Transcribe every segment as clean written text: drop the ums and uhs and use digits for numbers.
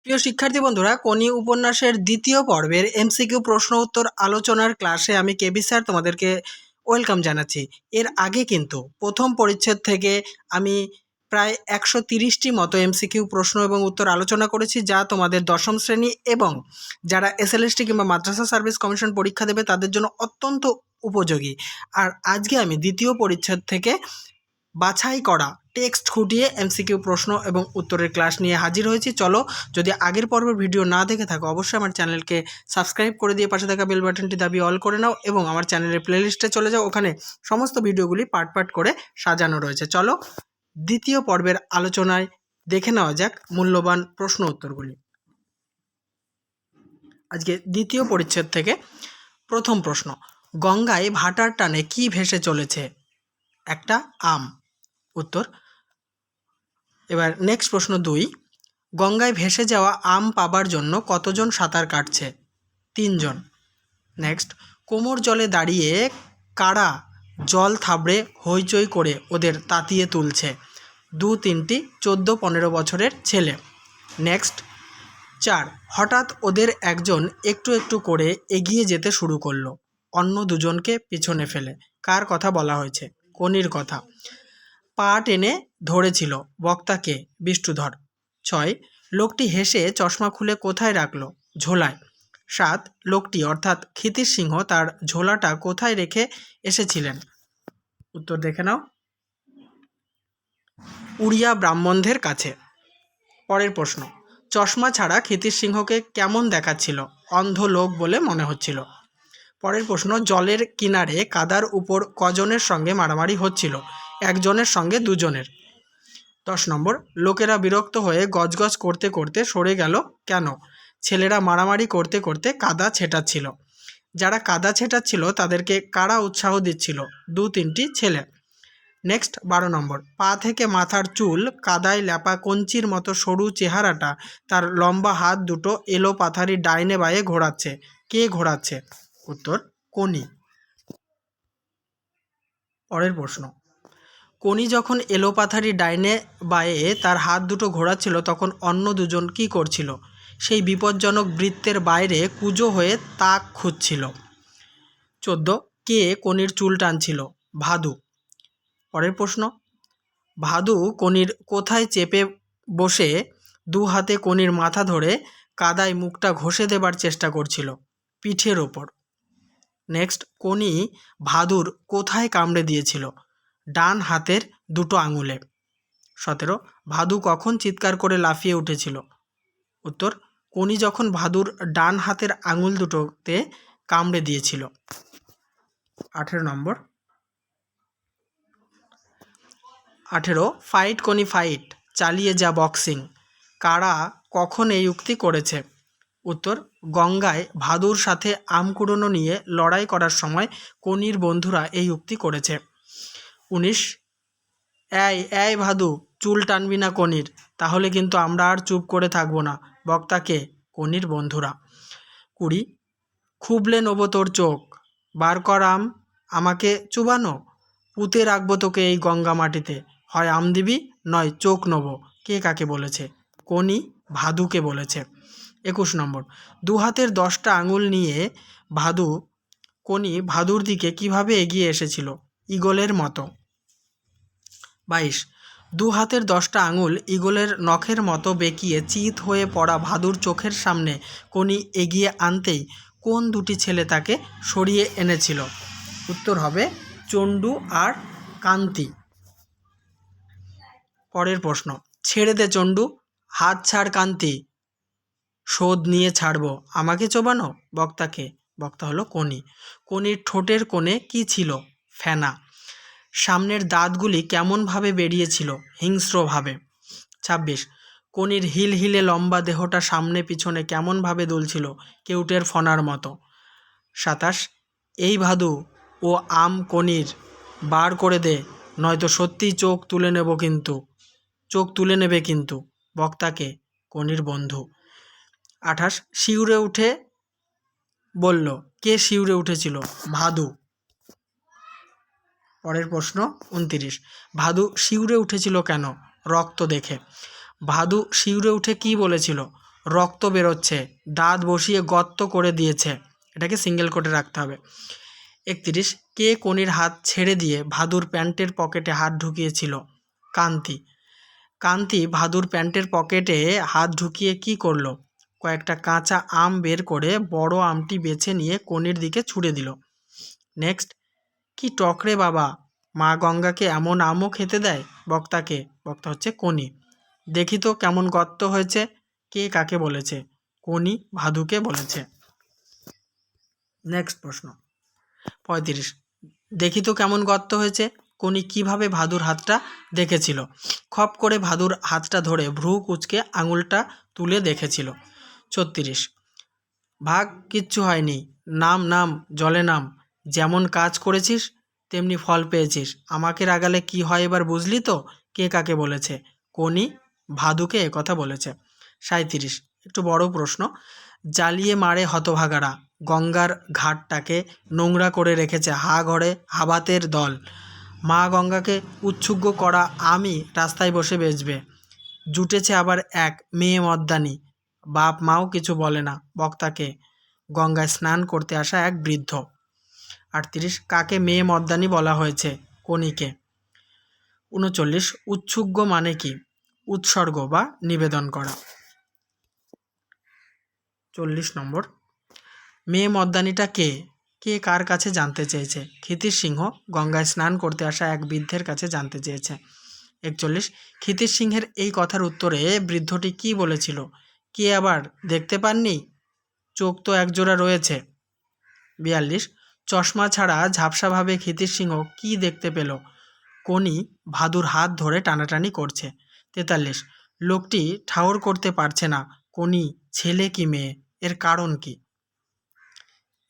প্রিয় শিক্ষার্থী বন্ধুরা, কোনি উপন্যাসের দ্বিতীয় পর্বের এমসিকিউ প্রশ্ন উত্তর আলোচনার ক্লাসে আমি কেবি স্যার তোমাদেরকে ওয়েলকাম জানাচ্ছি। এর আগে কিন্তু প্রথম পরিচ্ছেদ থেকে আমি প্রায় 130টি মতো এমসিকিউ প্রশ্ন এবং উত্তর আলোচনা করেছি, যা তোমাদের দশম শ্রেণী এবং যারা এসএলএসটি কিংবা মাদ্রাসা সার্ভিস কমিশন পরীক্ষা দেবে তাদের জন্য অত্যন্ত উপযোগী। আর আজকে আমি দ্বিতীয় পরিচ্ছেদ থেকে বাছাই করা টেক্সট খুঁটিয়ে এমসিকিউ প্রশ্ন এবং উত্তরের ক্লাস নিয়ে হাজির হয়েছি। চলো, যদি আগের পর্বের ভিডিও না দেখে থাকো অবশ্যই আমার চ্যানেলকে সাবস্ক্রাইব করে দিয়ে পাশে থাকা বেল বাটনটি দাবিয়ে অল করে নাও এবং আমার চ্যানেলের প্লেলিস্টে চলে যাও, ওখানে সমস্ত ভিডিওগুলি পার্ট পার্ট করে সাজানো রয়েছে। চলো দ্বিতীয় পর্বের আলোচনায় দেখে নেওয়া যাক মূল্যবান প্রশ্ন উত্তরগুলি। আজকে দ্বিতীয় পরিচ্ছেদ থেকে প্রথম প্রশ্ন, গঙ্গায় ভাটার টানে কি ভেসে চলেছে? একটা আম। উত্তর। এবার নেক্সট প্রশ্ন 2, গঙ্গায় ভেসে যাওয়া আম পাবার জন্য কতজন সাঁতার কাটছে? 3 জন। নেক্সট, কোমর জলে দাঁড়িয়ে কারা জল থাবড়ে হইচই করে ওদের তাতিয়ে তুলছে? 2-3টি 14-15 বছরের ছেলে। নেক্সট 4, হঠাৎ ওদের একজন একটু একটু করে এগিয়ে যেতে শুরু করলো অন্য দুজনকে পিছনে ফেলে। কার কথা বলা হয়েছে? কোনির কথা। পা টেনে ধরেছিল বক্তাকে বিষ্ণুধর। 6, লোকটি হেসে চশমা খুলে কোথায় রাখলো? ঝোলায়। 7, লোকটি অর্থাৎ ক্ষিতিশ সিংহ তার ঝোলাটা কোথায় রেখে এসেছিলেন? উত্তর দেখে নাও, উড়িয়া ব্রাহ্মণদের কাছে। পরের প্রশ্ন, চশমা ছাড়া ক্ষিতিশ সিংহকে কেমন দেখাচ্ছিল? অন্ধ লোক বলে মনে হচ্ছিল। পরের প্রশ্ন, জলের কিনারে কাদার উপর কজনের সঙ্গে মারামারি হচ্ছিল? একজনের সঙ্গে দুজনের। 10 নম্বর, লোকেরা বিরক্ত হয়ে গজগজ করতে করতে সরে গেল কেন? ছেলেরা মারামারি করতে করতে কাদা ছেটাচ্ছিল। যারা কাদা ছেটাচ্ছিল তাদেরকে কারা উৎসাহ দিচ্ছিল? 2-3টি ছেলে। নেক্সট 12 নম্বর, পা থেকে মাথার চুল কাদায় ল্যাপা কঞ্চির মতো সরু চেহারাটা তার লম্বা হাত দুটো এলো পাথারি ডাইনে বায়ে ঘোরাচ্ছে। কে ঘোরাচ্ছে? উত্তর, কোনি। পরের প্রশ্ন, কোনি যখন এলোপাথারি ডাইনে বায়ে তার হাত দুটো ঘোরাচ্ছিল তখন অন্য দুজন কি করছিল? সেই বিপজ্জনক বৃত্তের বাইরে কুজো হয়ে তাক খুঁজছিল। 14, কে কোনির চুল টানছিল? ভাদু। পরের প্রশ্ন, ভাদু কোনির কোথায় চেপে বসে দু হাতে কোনির মাথা ধরে কাদায় মুখটা ঘষে দেবার চেষ্টা করছিল? পিঠের ওপর। নেক্সট, কোনি ভাদুর কোথায় কামড়ে দিয়েছিল? ডান হাতের দুটো আঙুলে। 17, ভাদু কখন চিৎকার করে লাফিয়ে উঠেছিল? উত্তর, কোনি যখন ভাদুর ডান হাতের আঙুল দুটোতে কামড়ে দিয়েছিল। 18 নম্বর, 18, ফাইট কোনি ফাইট, চালিয়ে যা বক্সিং, কারা কখন এই উক্তি করেছে? উত্তর, গঙ্গায় ভাদুর সাথে আম কুড়োনো নিয়ে লড়াই করার সময় কোনির বন্ধুরা এই উক্তি করেছে। 19, এই ভাদু, চুল টানবি না কোনির, তাহলে কিন্তু আমরা আর চুপ করে থাকবো না। বক্তাকে? কোনির বন্ধুরা। 20, খুবলে নেবো তোর চোখ, বার কর আম, আমাকে চুবানো, পুঁতে রাখবো তোকে এই গঙ্গা মাটিতে, হয় আম দিবি নয় চোখ নেবো। কে কাকে বলেছে? কোনি ভাদুকে বলেছে। 21 নম্বর, দু হাতের 10টা আঙুল নিয়ে কোনি ভাদুর দিকে কিভাবে এগিয়ে এসেছিল? ঈগলের মতো। 22, দু হাতের 10টা আঙুল ঈগলের নখের মতো বেঁকিয়ে চিত হয়ে পড়া ভাদুর চোখের সামনে কোনি এগিয়ে আনতেই কোন দুটি ছেলে তাকে সরিয়ে এনেছিল? উত্তর হবে চণ্ডু আর কান্তি। পরের প্রশ্ন, ছেড়ে দে চণ্ডু, হাত ছাড় কান্তি, শোধ নিয়ে ছাড়বো, আমাকে চোবানো। বক্তাকে? বক্তা হলো কোনি। কোনির ঠোঁটের কোণে কি ছিল? ফেনা। সামনের দাঁতগুলি কেমনভাবে বেরিয়েছিল? হিংস্রভাবে। 26, কোনির হিলহিলে লম্বা দেহটা সামনে পিছনে কেমনভাবে দুলছিল? কেউটের ফনার মতো। 27, এই ভাদু ও আম কোনির, বার করে দে, নয়তো সত্যিই চোখ তুলে নেবে কিন্তু। বক্তাকে? কোনির বন্ধু। 28, শিউরে উঠে বলল, কে শিউরে উঠেছিল? ভাদু। পরের প্রশ্ন 29, ভাদু শিউরে উঠেছিল কেন? রক্ত দেখে। ভাদু শিউরে উঠে কি বলেছিল? রক্ত বেরোচ্ছে, দাঁত বসিয়ে গর্ত করে দিয়েছে। এটাকে সিঙ্গেল কোটে রাখতে হবে। 31, কে কনির হাত ছেড়ে দিয়ে ভাদুর প্যান্টের পকেটে হাত ঢুকিয়েছিল? কান্তি। কান্তি ভাদুর প্যান্টের পকেটে হাত ঢুকিয়ে কি করলো? কয়েকটা কাঁচা আম বের করে বড় আমটি বেছে নিয়ে কনির দিকে ছুঁড়ে দিল। নেক্সট, কি টকরে বাবা, মা গঙ্গাকে এমন আমও খেতে দেয়? বক্তাকে। বক্তা হচ্ছে কনি। দেখি তো কেমন গর্ত হয়েছে। কে কাকে বলেছে? কনি ভাদুকে বলেছে। নেক্সট প্রশ্ন 35, দেখি তো কেমন গর্ত হয়েছে। কনি কিভাবে ভাদুর হাতটা দেখেছিল? খপ করে ভাদুর হাতটা ধরে ভ্রু কুঁচকে আঙুলটা তুলে দেখেছিল। 36, ভাগ, কিচ্ছু হয়নি, নাম নাম, জলে নাম, যেমন কাজ করেছিস তেমনি ফল পেয়েছিস, আমাকে রাগালে কি হয় এবার বুঝলি তো? কে কাকে বলেছে? কনি ভাদুকে একথা বলেছে। 37, একটু বড় প্রশ্ন, জ্বালিয়ে মারে হতভাগারা, গঙ্গার ঘাটটাকে নোংরা করে রেখেছে হা ঘরে হাবাতের দল, মা গঙ্গাকে উৎসুগ্য করা আমি রাস্তায় বসে বেচবে, জুটেছে আবার এক মেয়ে মদ্দানি, বাপ মাও কিছু বলে না। বক্তাকে। গঙ্গায় স্নান করতে আসা এক বৃদ্ধ। 38, কাকে মেয়ে মদ্দানি বলা হয়েছে? কনিকে। 39, উৎসুগ্য মানে কি? উৎসর্গ বা নিবেদন করা। 40 নম্বর, মেয়ে মদ্দানিটা কে? কে কার কাছে জানতে চেয়েছে? ক্ষিতির সিংহ গঙ্গায় স্নান করতে আসা এক বৃদ্ধের কাছে জানতে চেয়েছে। 41, ক্ষিতির সিংহের এই কথার উত্তরে বৃদ্ধটি কি বলেছিল? কে আবার, দেখতে পাননি? চোখ তো একজোড়া রয়েছে। 42, চশমা ছাড়া ঝাপসাভাবে ক্ষিতির সিংহ কি দেখতে পেল? কনি ভাদুর হাত ধরে টানাটানি করছে। 43, লোকটি ঠাউর করতে পারছে না কনি ছেলে কি মেয়ে, এর কারণ কি?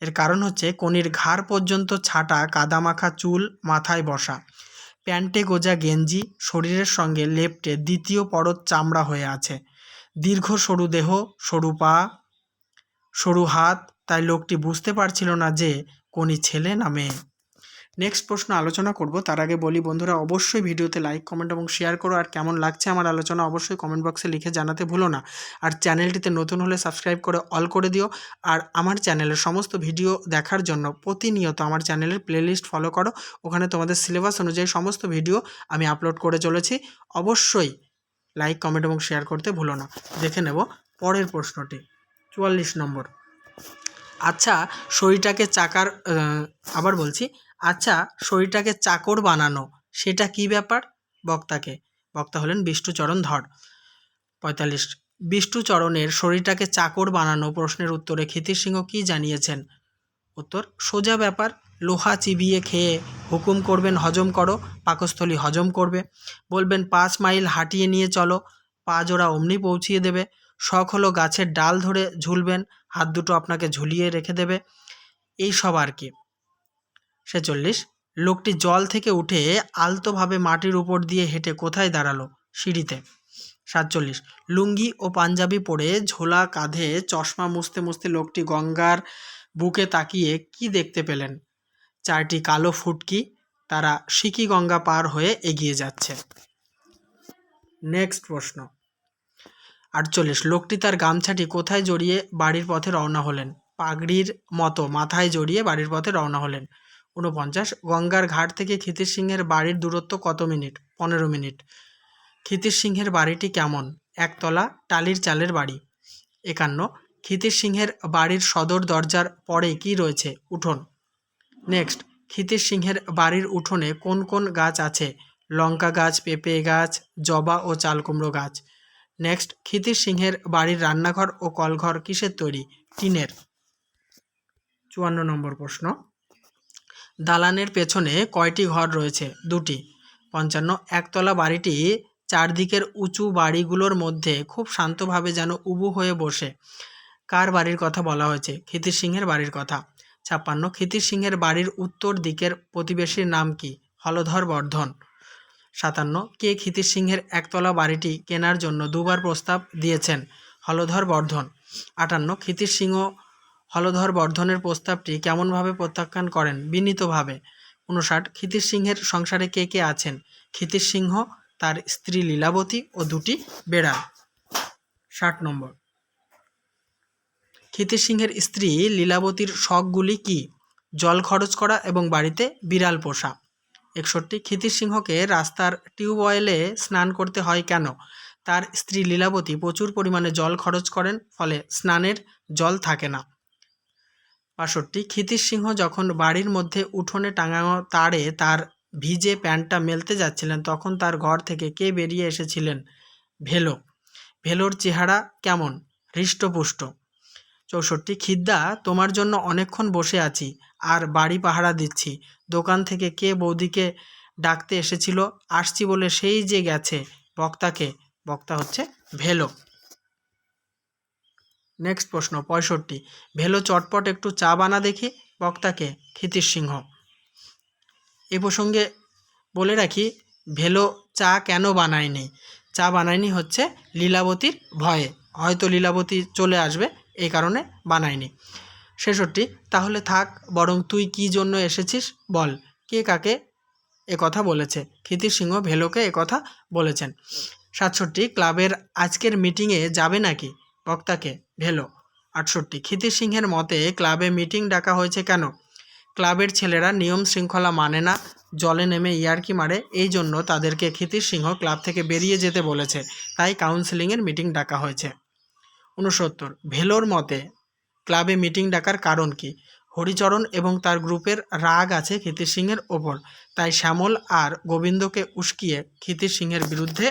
এর কারণ হচ্ছে কনির ঘাড় পর্যন্ত ছাটা কাদামাখা চুল, মাথায় বসা, প্যান্টে গোজা গেঞ্জি, শরীরের সঙ্গে লেপ্টে দ্বিতীয় পরত চামড়া হয়ে আছে, দীর্ঘ সরু দেহ, সরু পা, সরু হাত, তাই লোকটি বুঝতে পারছিল না যে কনি ছেলে না মেয়ে। নেক্সট প্রশ্ন আলোচনা করব, তার আগে বলি বন্ধুরা অবশ্যই ভিডিওতে লাইক, কমেন্ট এবং শেয়ার করো। আর কেমন লাগছে আমার আলোচনা অবশ্যই কমেন্ট বক্সে লিখে জানাতে ভুলো না। আর চ্যানেলটিতে নতুন হলে সাবস্ক্রাইব করে অল করে দিও। আর আমার চ্যানেলের সমস্ত ভিডিও দেখার জন্য প্রতিনিয়ত আমার চ্যানেলের প্লেলিস্ট ফলো করো, ওখানে তোমাদের সিলেবাস অনুযায়ী সমস্ত ভিডিও আমি আপলোড করে চলেছি। অবশ্যই লাইক, কমেন্ট এবং শেয়ার করতে ভুলো না। দেখে নেব পরের প্রশ্নটি। 44 নম্বর, আচ্ছা শরীরটাকে আবার বলছি, আচ্ছা শরীরটাকে চাকর বানানো সেটা কি ব্যাপার? বক্তাকে। বক্তা হলেন বিষ্ণুচরণ ধর। 45, বিষ্ণুচরণের শরীরটাকে চাকর বানানো প্রশ্নের উত্তরে ক্ষিতির সিংহ কি জানিয়েছেন? উত্তর, সোজা ব্যাপার, লোহা চিবিয়ে খেয়ে হুকুম করবেন হজম করো, পাকস্থলী হজম করবে, বলবেন 5 মাইল হাঁটিয়ে নিয়ে চলো, পা জোড়া অমনি পৌঁছিয়ে দেবে, শখ হলো গাছের ডাল ধরে ঝুলবেন, হাত দুটো আপনাকে ঝুলিয়ে রেখে দেবে, এই সব আর কি। 46, লোকটি জল থেকে উঠে আলতোভাবে মাটির উপর দিয়ে হেঁটে কোথায় দাঁড়ালো? সিঁড়িতে। 47, লুঙ্গি ও পাঞ্জাবি পরে ঝোলা কাঁধে চশমা মুছতে মুছতে লোকটি গঙ্গার বুকে তাকিয়ে কি দেখতে পেলেন? 4টি কালো ফুটকি, তারা সিকি গঙ্গা পার হয়ে এগিয়ে যাচ্ছে। নেক্সট প্রশ্ন 48, লোকটি তার গামছাটি কোথায় জড়িয়ে বাড়ির পথে রওনা হলেন? পাগড়ির মতো মাথায় জড়িয়ে বাড়ির পথে রওনা হলেন। 49, গঙ্গার ঘাট থেকে ক্ষিতির সিংহের বাড়ির দূরত্ব কত মিনিট? 15 মিনিট। ক্ষিতির সিংহের বাড়িটি কেমন? একতলা, টালির চালের বাড়ি। 51, ক্ষিতির সিংহের বাড়ির সদর দরজার পরে কি রয়েছে? উঠোন। নেক্সট, ক্ষিতির সিংহের বাড়ির উঠোনে কোন কোন গাছ আছে? লঙ্কা গাছ, পেঁপে গাছ, জবা ও চালকুমড়ো গাছ। নেক্সট, ক্ষিতির সিংহের বাড়ির রান্নাঘর ও কলঘর কিসের তৈরি? টিনের। 54 নম্বর প্রশ্ন, দালানের পেছনে কয়টি ঘর রয়েছে? 2টি। 55, একতলা বাড়িটি চারদিকের উঁচু বাড়িগুলোর মধ্যে খুব শান্তভাবে যেন উবু হয়ে বসে, কার বাড়ির কথা বলা হয়েছে? ক্ষিতির সিংহের বাড়ির কথা। 56, ক্ষিতির সিংহের বাড়ির উত্তর দিকের প্রতিবেশীর নাম কি? হলধর বর্ধন। 57, কে ক্ষিতির সিংহের একতলা বাড়িটি কেনার জন্য 2বার প্রস্তাব দিয়েছেন? হলধর বর্ধন। 58, ক্ষিতির সিংহ হলধর বর্ধনের প্রস্তাবটি কেমনভাবে প্রত্যাখ্যান করেন? বিনীতভাবে। 59, ক্ষিতির সিংহের সংসারে কে কে আছেন? ক্ষিতির সিংহ, তার স্ত্রী লীলাবতী ও 2টি বেড়াল। 60 নম্বর, ক্ষিতিশ সিংহের স্ত্রী লীলাবতীর শখগুলি কি? জল খরচ করা এবং বাড়িতে বিড়াল পোষা। 61, ক্ষিতিশ সিংহকে রাস্তার টিউবওয়েলে স্নান করতে হয় কেন? তার স্ত্রী লীলাবতী প্রচুর পরিমাণে জল খরচ করেন, ফলে স্নানের জল থাকে না। 62, ক্ষিতিশ সিংহ যখন বাড়ির মধ্যে উঠোনে টাঙানো তারে তার ভিজে প্যান্টটা মেলতে যাচ্ছিলেন, তখন তার ঘর থেকে কে বেরিয়ে এসেছিলেন? ভেলো। ভেলোর চেহারা কেমন? হৃষ্টপুষ্ট। 64, খিদ্দা, তোমার জন্য অনেকক্ষণ বসে আছি আর বাড়ি পাহারা দিচ্ছি। দোকান থেকে কে বৌদিকে ডাকতে এসেছিল? আসছি বলে সেই যে গেছে। বক্তাকে? বক্তা হচ্ছে ভেলো। নেক্সট প্রশ্ন 65, ভেলো চটপট একটু চা বানা দেখি। বক্তাকে? ক্ষিতিশ সিংহ। এই প্রসঙ্গে বলে রাখি, ভেলো চা কেন বানায়নি? চা বানায়নি হচ্ছে লীলাবতীর ভয়ে, হয়তো লীলাবতী চলে আসবে এই কারণে বানায়নি। 66, তাহলে থাক, বরং তুই কি জন্য এসেছিস বল। কে কাকে কথা বলেছে? ক্ষিতিশ সিংহ ভেলোকে কথা বলেছেন। 67, ক্লাবের আজকের মিটিংয়ে যাবে নাকি? বক্তাকে? ভেলো। 68, ক্ষিতিশ সিংহের মতে ক্লাবে মিটিং ডাকা হয়েছে কেন? ক্লাবের ছেলেরা নিয়ম শৃঙ্খলা মানে না, জলে নেমে ইয়ার্কি মারে, এই জন্য তাদেরকে ক্ষিতিশ সিংহ ক্লাব থেকে বেরিয়ে যেতে বলেছে, তাই কাউন্সিলিংয়ের মিটিং ডাকা হয়েছে। 69, ভেলোর মতে ক্লাবে মিটিং ডাকার কারণ কি? হরিচরণ এবং তার গ্রুপের রাগ আছে ক্ষিতিশ সিংহের ওপর, তাই শ্যামল আর গোবিন্দকে উস্কিয়ে ক্ষিতিশ সিংহের বিরুদ্ধে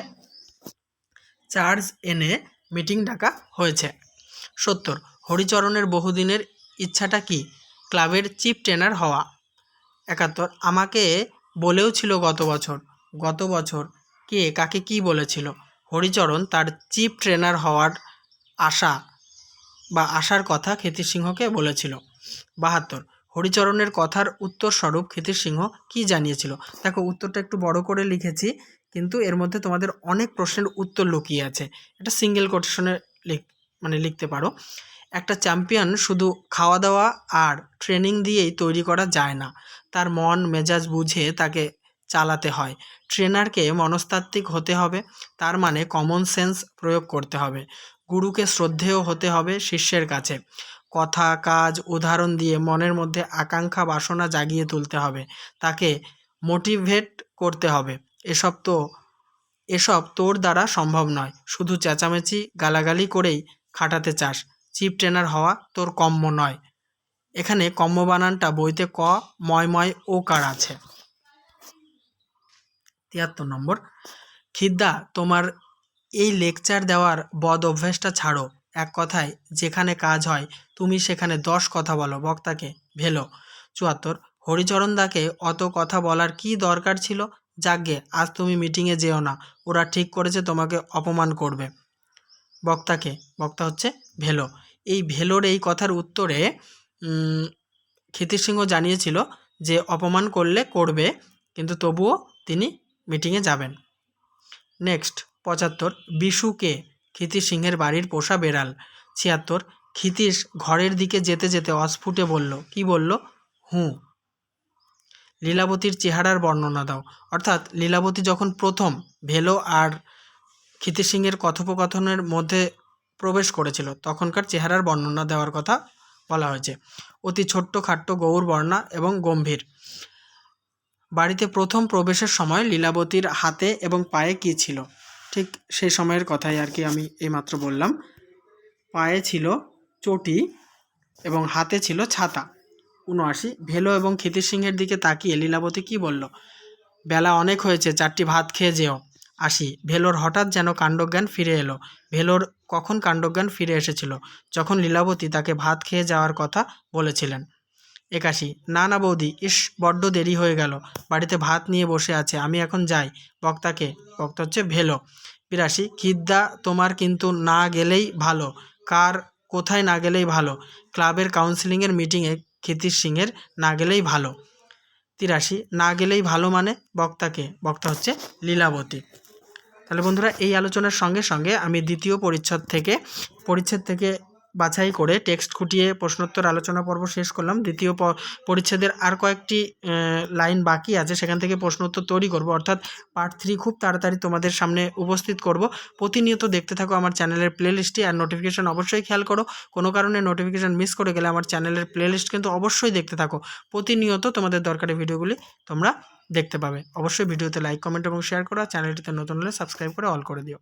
চার্জ এনে মিটিং ডাকা হয়েছে। 70, হরিচরণের বহুদিনের ইচ্ছাটা কি? ক্লাবের চিফ ট্রেনার হওয়া। 71, আমাকে বলেও ছিল গত বছর। গত বছর কে কাকে কি বলেছিল? হরিচরণ তার চিফ ট্রেনার হওয়ার আশার কথা ক্ষিতিশ সিংহকে বলেছিল। 72, হরিচরণের কথার উত্তরস্বরূপ ক্ষিতিশ সিংহ কি জানিয়েছিল? দেখো, উত্তরটা একটু বড় করে লিখেছি, কিন্তু এর মধ্যে তোমাদের অনেক প্রশ্নের উত্তর লুকিয়ে আছে। এটা সিঙ্গেল কোটেশনে লিখতে পারো। একটা চ্যাম্পিয়ন শুধু খাওয়া দাওয়া আর ট্রেনিং দিয়েই তৈরি করা যায় না, তার মন মেজাজ বুঝে তাকে চালাতে হয়। ট্রেনারকে মনস্তাত্ত্বিক হতে হবে, তার মানে কমন সেন্স প্রয়োগ করতে হবে। গুরুকে শ্রদ্ধেয় হতে হবে শিষ্যের কাছে। কথা, কাজ, উদাহরণ দিয়ে মনের মধ্যে আকাঙ্ক্ষা বাসনা জাগিয়ে তুলতে হবে, তাকে মোটিভেট করতে হবে। এসব তোর দ্বারা সম্ভব নয়, শুধু চেঁচামেচি গালাগালি করেই খাটাতে চাস। চিফ ট্রেনার হওয়া তোর কম্য নয়। এখানে কম্য বানানটা বইতে ক, ময় ও কার আছে। 73 নম্বর, খিদ্দা, তোমার এই লেকচার দেওয়ার বদ অভ্যাসটা ছাড়ো। এক কথায়, যেখানে কাজ হয় তুমি সেখানে 10 কথা বলো। বক্তাকে? ভেলো। 74, হরিচরণদাকে অত কথা বলার কি দরকার ছিল? যাকগে, আজ তুমি মিটিংয়ে যেও না, ওরা ঠিক করেছে তোমাকে অপমান করবে। বক্তাকে? বক্তা হচ্ছে ভেলো। এই ভেলোর এই কথার উত্তরে ক্ষিতিশ সিংহ জানিয়েছিল যে অপমান করবে, কিন্তু তবুও তিনি মিটিংয়ে যাবেন। নেক্সট 75, বিশু কে? ক্ষিতিশ সিংহের বাড়ির পোষা বেড়াল। 76, ক্ষিতিশ ঘরের দিকে যেতে যেতে অস্ফুটে বলল। কি বলল? হুঁ। লীলাবতীর চেহারার বর্ণনা দাও। অর্থাৎ লীলাবতী যখন প্রথম ভেলো আর ক্ষিতিশ সিংহের কথোপকথনের মধ্যে প্রবেশ করেছিল, তখনকার চেহারার বর্ণনা দেওয়ার কথা বলা হয়েছে। অতি ছোট্ট খাট্ট গৌরবর্ণা এবং গম্ভীর। বাড়িতে প্রথম প্রবেশের সময় লীলাবতীর হাতে এবং পায়ে কী ছিল? ঠিক সেই সময়ের কথাই আর কি আমি এইমাত্র বললাম। পায়ে ছিল চটি এবং হাতে ছিল ছাতা। 79, ভেলো এবং ক্ষিতিশ সিংহের দিকে তাকিয়ে লীলাবতী কি বলল? বেলা অনেক হয়েছে, 4টি ভাত খেয়ে যেও। 80, ভেলোর হঠাৎ যেন কাণ্ডজ্ঞান ফিরে এলো। ভেলোর কখন কাণ্ডজ্ঞান ফিরে এসেছিল? যখন লীলাবতী তাকে ভাত খেয়ে যাওয়ার কথা বলেছিলেন। 81, না বৌদি, বড্ড দেরি হয়ে গেল, বাড়িতে ভাত নিয়ে বসে আছে, আমি এখন যাই। বক্তাকে? বক্তা হচ্ছে ভেলো। 82, খিদ্দা, তোমার কিন্তু না গেলেই ভালো। কোথায় না গেলেই ভালো? ক্লাবের কাউন্সিলিংয়ের মিটিংয়ে ক্ষিতিশ সিংহের না গেলেই ভালো। 83, না গেলেই ভালো মানে? বক্তাকে? বক্তা হচ্ছে লীলাবতী। তাহলে বন্ধুরা, এই আলোচনার সঙ্গে সঙ্গে আমি দ্বিতীয় পরিচ্ছেদ থেকে বাছাই করে টেক্সট খুঁটিয়ে প্রশ্নোত্তর আলোচনা পর্ব শেষ করলাম। দ্বিতীয় পরিচ্ছেদের আর কয়েকটি লাইন বাকি আছে, সেখান থেকে প্রশ্নোত্তর তৈরি করব, অর্থাৎ পার্ট 3 খুব তাড়াতাড়ি তোমাদের সামনে উপস্থিত করব। প্রতিনিয়ত দেখতে থাকো আমার চ্যানেলের প্লেলিস্টটি, আর নোটিফিকেশান অবশ্যই খেয়াল করো। কোনো কারণে নোটিফিকেশান মিস করে গেলে আমার চ্যানেলের প্লেলিস্ট কিন্তু অবশ্যই দেখতে থাকো। প্রতিনিয়ত তোমাদের দরকারি ভিডিওগুলি তোমরা দেখতে পাবে। অবশ্যই ভিডিওতে লাইক, কমেন্ট এবং শেয়ার করো। আর চ্যানেলটিতে নতুন হলে সাবস্ক্রাইব করে অল করে দিও।